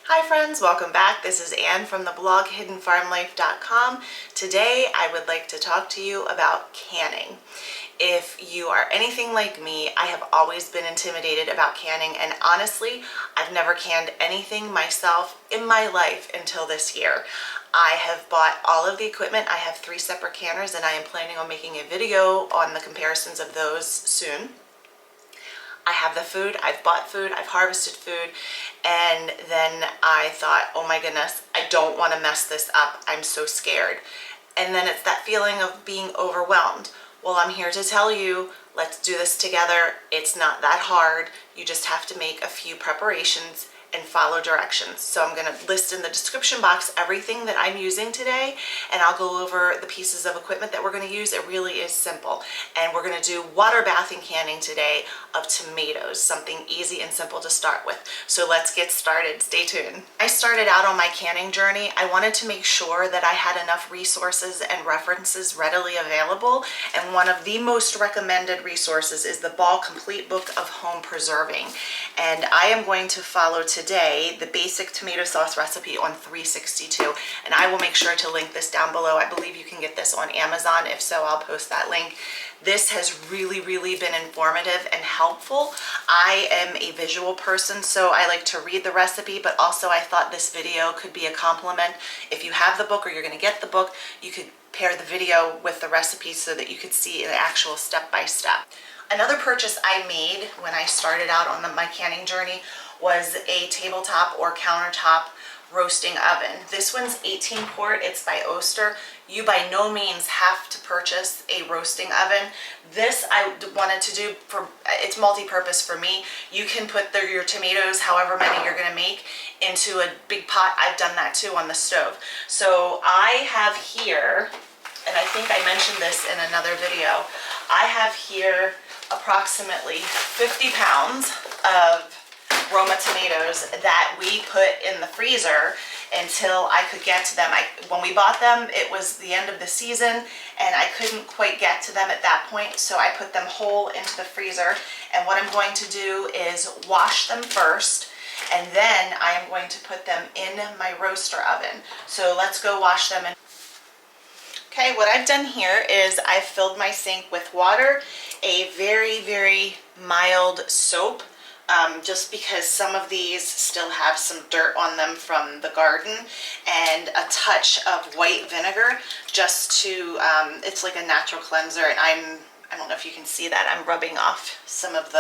Hi friends, welcome back. This is Anne from the blog hiddenfarmlife.com. Today I would like to talk to you about canning. If you are anything like me, I have always been intimidated about canning, and honestly, I've never canned anything myself in my life until this year. I have bought all of the equipment. I have 3 separate canners and I am planning on making a video on the comparisons of those soon. I have the food, I've bought food, I've harvested food, and then I thought, oh my goodness, I don't want to mess this up. I'm so scared. And then it's that feeling of being overwhelmed. Well, I'm here to tell you, let's do this together. It's not that hard. You just have to make a few preparations and follow directions. So I'm going to list in the description box everything that I'm using today, and I'll go over the pieces of equipment that we're going to use. It really is simple. And we're going to do water bathing canning today of tomatoes, something easy and simple to start with. So let's get started. Stay tuned. I started out on my canning journey. I wanted to make sure that I had enough resources and references readily available, and one of the most recommended resources is the Ball Complete Book of Home Preserving. And I am going to follow today the basic tomato sauce recipe on 362, and I will make sure to link this down below. I believe you can get this on Amazon. If so, I'll post that link. This has really been informative and helpful. I am a visual person, so I like to read the recipe, but also I thought this video could be a complement. If you have the book or you're going to get the book, you could pair the video with the recipe so that you could see an actual step-by-step. Another purchase I made when I started out on my canning journey was a tabletop or countertop roasting oven. This one's 18 quart, it's by Oster. You by no means have to purchase a roasting oven. This I wanted to do for, it's multi-purpose for me. You can put your tomatoes, however many you're gonna make, into a big pot. I've done that too on the stove. So I have here, and I think I mentioned this in another video, I have here approximately 50 pounds of Roma tomatoes that we put in the freezer until I could get to them. When we bought them, it was the end of the season and I couldn't quite get to them at that point, so I put them whole into the freezer. And what I'm going to do is wash them first, and then I am going to put them in my roaster oven. So let's go wash them. Okay, what I've done here is I've filled my sink with water, a very mild soap, just because some of these still have some dirt on them from the garden, and a touch of white vinegar just to, it's like a natural cleanser, and I don't know if you can see that, I'm rubbing off some of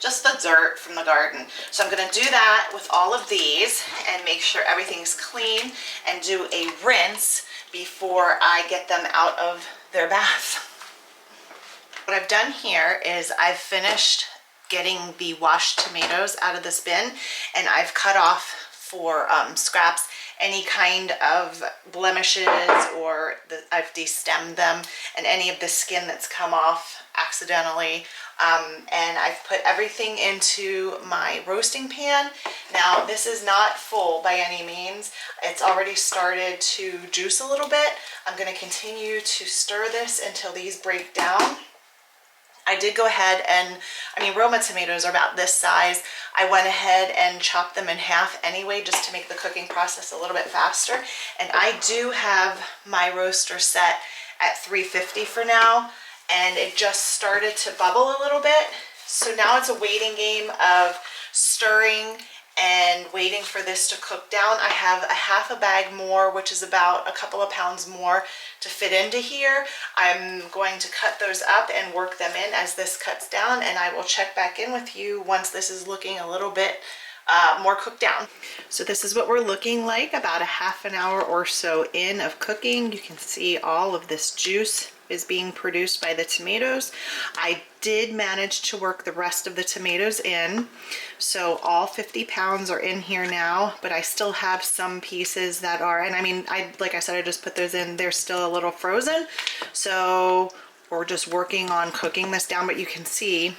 just the dirt from the garden. So I'm gonna do that with all of these and make sure everything's clean and do a rinse before I get them out of their bath. What I've done here is I've finished getting the washed tomatoes out of this bin, and I've cut off for scraps any kind of blemishes, or I've destemmed them, and any of the skin that's come off accidentally. And I've put everything into my roasting pan. Now this is not full by any means. It's already started to juice a little bit. I'm going to continue to stir this until these break down. I did go ahead and, Roma tomatoes are about this size. I went ahead and chopped them in half anyway, just to make the cooking process a little bit faster. And I do have my roaster set at 350 for now, and it just started to bubble a little bit. So now it's a waiting game of stirring and waiting for this to cook down. I have a half a bag more, which is about a couple of pounds more to fit into here. I'm going to cut those up and work them in as this cuts down, and I will check back in with you once this is looking a little bit more cooked down. So this is what we're looking like about a half an hour or so in of cooking. You can see all of this juice is being produced by the tomatoes. I did manage to work the rest of the tomatoes in, so all 50 pounds are in here now, but I still have some pieces that are, and like I said, I just put those in, they're still a little frozen, so we're just working on cooking this down, but you can see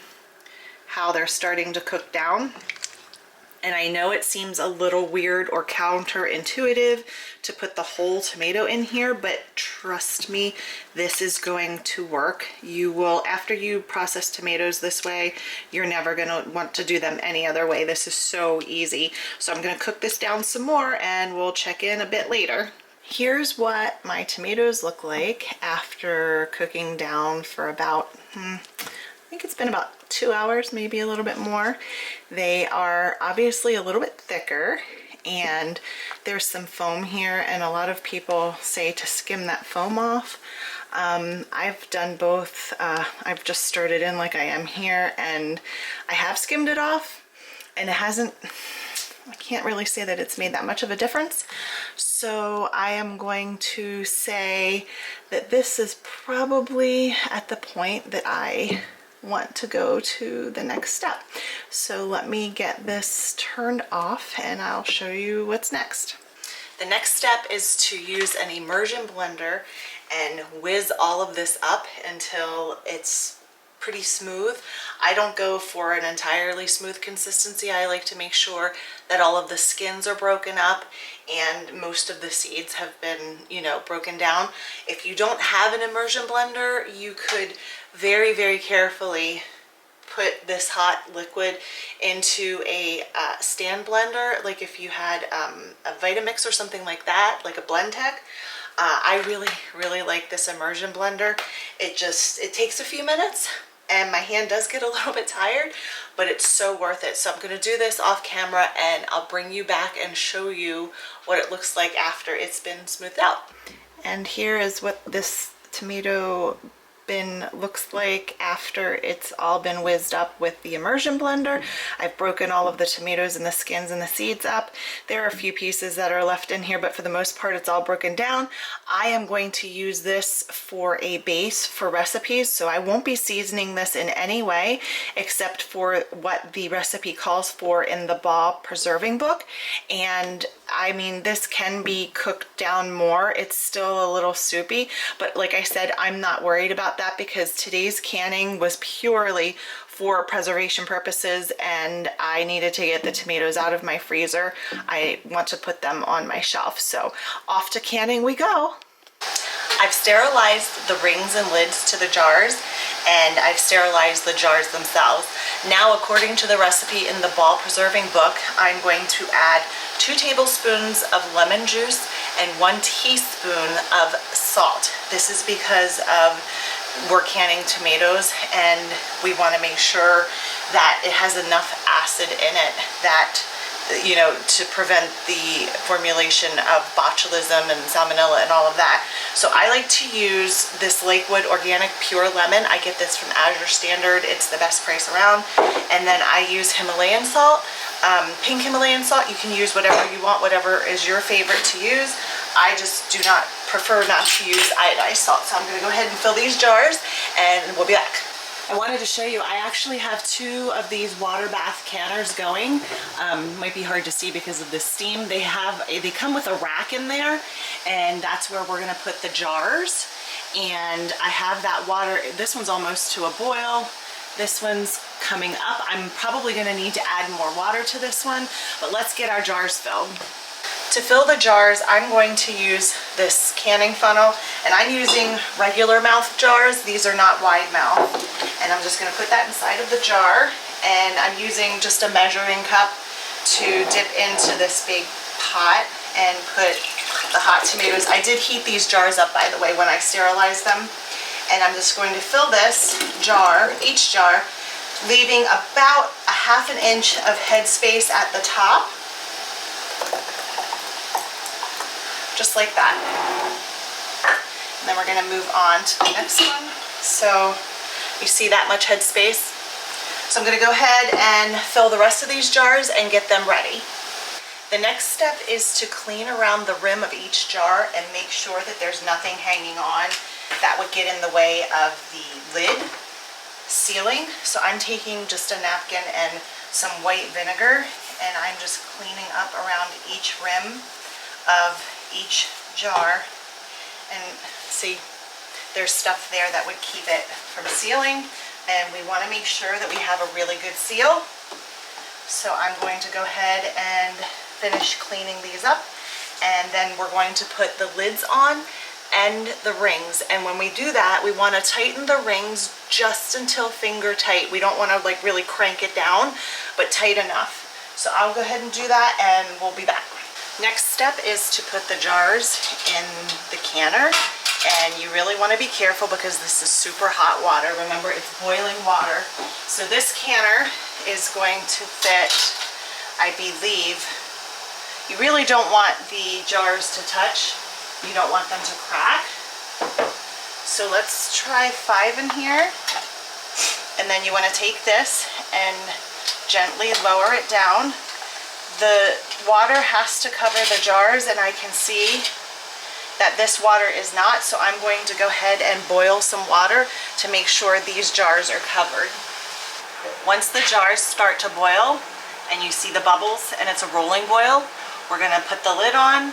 how they're starting to cook down. And I know it seems a little weird or counterintuitive to put the whole tomato in here, but trust me, this is going to work. You will, after you process tomatoes this way, you're never gonna want to do them any other way. This is so easy. So I'm gonna cook this down some more and we'll check in a bit later. Here's what my tomatoes look like after cooking down for about, I think it's been about 2 hours, maybe a little bit more. They are obviously a little bit thicker and there's some foam here, and a lot of people say to skim that foam off. I've done both. I've just stirred it in like I am here, and I have skimmed it off, and it hasn't, I can't really say that it's made that much of a difference. So I am going to say that this is probably at the point that I want to go to the next step. So let me get this turned off and I'll show you what's next. The next step is to use an immersion blender and whiz all of this up until it's pretty smooth. I don't go for an entirely smooth consistency. I like to make sure that all of the skins are broken up and most of the seeds have been, you know, broken down. If you don't have an immersion blender, you could very, very carefully put this hot liquid into a stand blender, like if you had a Vitamix or something like that, like a Blendtec. I really like this immersion blender. It takes a few minutes and my hand does get a little bit tired, but it's so worth it. So I'm gonna do this off camera and I'll bring you back and show you what it looks like after it's been smoothed out. And here is what this tomato bin looks like after it's all been whizzed up with the immersion blender. I've broken all of the tomatoes and the skins and the seeds up. There are a few pieces that are left in here, but for the most part it's all broken down. I am going to use this for a base for recipes, so I won't be seasoning this in any way except for what the recipe calls for in the Baw preserving book. And I mean, this can be cooked down more. It's still a little soupy, but like I said, I'm not worried about that because today's canning was purely for preservation purposes and I needed to get the tomatoes out of my freezer. I want to put them on my shelf. So off to canning we go. I've sterilized the rings and lids to the jars, and I've sterilized the jars themselves. Now, according to the recipe in the Baw preserving book, I'm going to add 2 tablespoons of lemon juice and 1 teaspoon of salt. This is because we're canning tomatoes and we want to make sure that it has enough acid in it that, you know, to prevent the formulation of botulism and salmonella and all of that. So I like to use this Lakewood Organic Pure Lemon. I get this from Azure Standard. It's the best price around. And then I use Himalayan salt, pink Himalayan salt. You can use whatever you want, whatever is your favorite to use. I just do not prefer not to use iodized salt. So I'm gonna go ahead and fill these jars and we'll be back. I wanted to show you, I actually have 2 of these water bath canners going. Might be hard to see because of the steam. They come with a rack in there, and that's where we're gonna put the jars. And I have that water, this one's almost to a boil. This one's coming up. I'm probably gonna need to add more water to this one, but let's get our jars filled. To fill the jars, I'm going to use this canning funnel, and I'm using regular mouth jars. These are not wide mouth. And I'm just gonna put that inside of the jar, and I'm using just a measuring cup to dip into this big pot and put the hot tomatoes. I did heat these jars up, by the way, when I sterilized them. And I'm just going to fill this jar, each jar, leaving about a ½ inch of headspace at the top. Just like that. And then we're gonna move on to the next one. So you see that much headspace? So I'm gonna go ahead and fill the rest of these jars and get them ready. The next step is to clean around the rim of each jar and make sure that there's nothing hanging on that would get in the way of the lid sealing. So I'm taking just a napkin and some white vinegar, and I'm just cleaning up around each rim of each jar. And see, there's stuff there that would keep it from sealing, and we want to make sure that we have a really good seal. So I'm going to go ahead and finish cleaning these up, and then we're going to put the lids on and the rings. And when we do that, we want to tighten the rings just until finger tight. We don't want to like really crank it down, but tight enough. So I'll go ahead and do that and we'll be back. Next step is to put the jars in the canner, and you really want to be careful because this is super hot water. Remember, it's boiling water. So this canner is going to fit, I believe, you really don't want the jars to touch. You don't want them to crack. So let's try 5 in here. And then you want to take this and gently lower it down. The water has to cover the jars, and I can see that this water is not, so I'm going to go ahead and boil some water to make sure these jars are covered. Once the jars start to boil and you see the bubbles and it's a rolling boil, we're gonna put the lid on.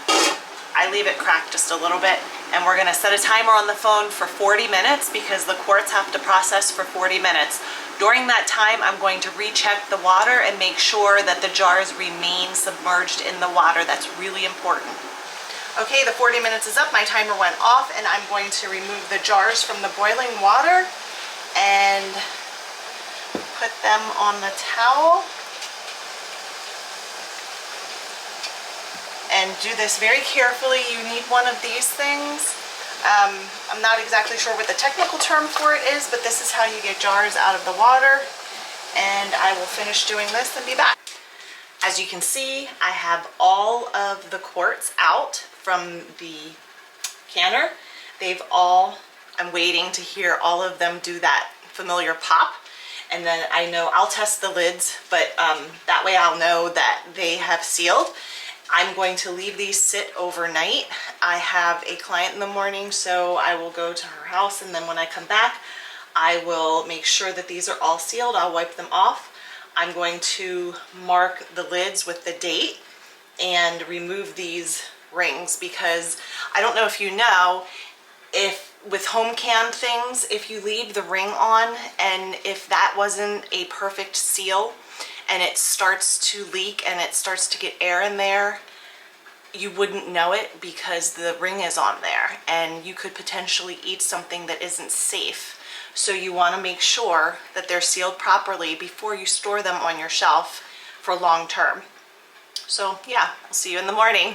I leave it cracked just a little bit, and we're gonna set a timer on the phone for 40 minutes because the quartz have to process for 40 minutes. During that time, I'm going to recheck the water and make sure that the jars remain submerged in the water. That's really important. Okay, the 40 minutes is up, my timer went off, and I'm going to remove the jars from the boiling water and put them on the towel. And do this very carefully. You need one of these things. I'm not exactly sure what the technical term for it is, but this is how you get jars out of the water. And I will finish doing this and be back. As you can see, I have all of the quartz out from the canner. I'm waiting to hear all of them do that familiar pop. And then I know I'll test the lids, but that way I'll know that they have sealed. I'm going to leave these sit overnight. I have a client in the morning, so I will go to her house, and then when I come back, I will make sure that these are all sealed. I'll wipe them off. I'm going to mark the lids with the date and remove these rings because I don't know if you know, if with home canned things, if you leave the ring on and if that wasn't a perfect seal, and it starts to leak and it starts to get air in there, you wouldn't know it because the ring is on there and you could potentially eat something that isn't safe. So you want to make sure that they're sealed properly before you store them on your shelf for long term. So yeah, I'll see you in the morning.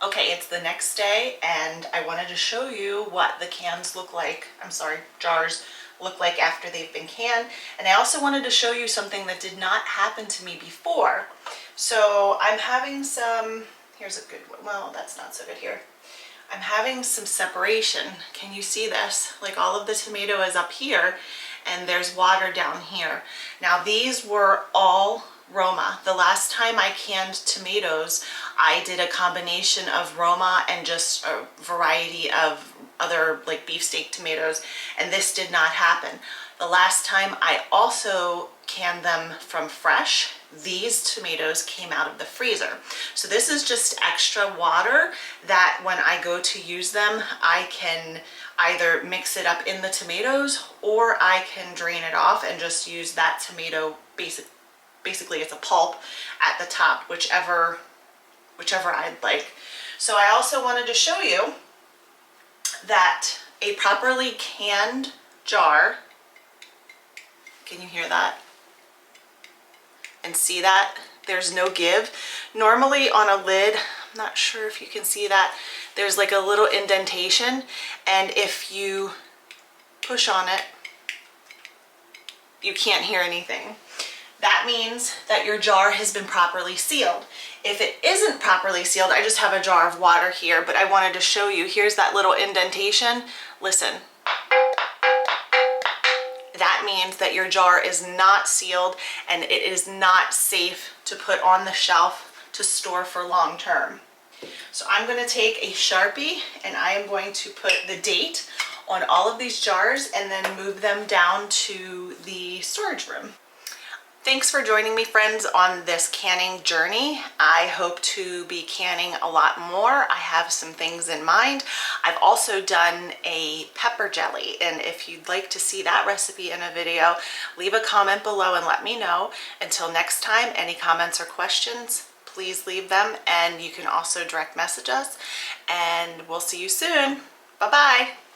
Okay, it's the next day and I wanted to show you what the cans look like. Jars look like after they've been canned. And I also wanted to show you something that did not happen to me before. So I'm having some, here's a good one. Well, that's not so good here. I'm having some separation. Can you see this? Like all of the tomato is up here and there's water down here. Now these were all Roma. The last time I canned tomatoes, I did a combination of Roma and just a variety of other like beefsteak tomatoes, and this did not happen. The last time I also canned them from fresh, these tomatoes came out of the freezer. So this is just extra water that when I go to use them, I can either mix it up in the tomatoes or I can drain it off and just use that tomato, basically it's a pulp at the top, whichever I'd like. So I also wanted to show you that a properly canned jar, can you hear that? And see that? There's no give. Normally on a lid, I'm not sure if you can see that, there's like a little indentation, and if you push on it, you can't hear anything. That means that your jar has been properly sealed. If it isn't properly sealed, I just have a jar of water here, but I wanted to show you, here's that little indentation. Listen. That means that your jar is not sealed and it is not safe to put on the shelf to store for long term. So I'm going to take a Sharpie and I am going to put the date on all of these jars and then move them down to the storage room. Thanks for joining me, friends, on this canning journey. I hope to be canning a lot more. I have some things in mind. I've also done a pepper jelly, and if you'd like to see that recipe in a video, leave a comment below and let me know. Until next time, any comments or questions, please leave them, and you can also direct message us, and we'll see you soon. Bye-bye.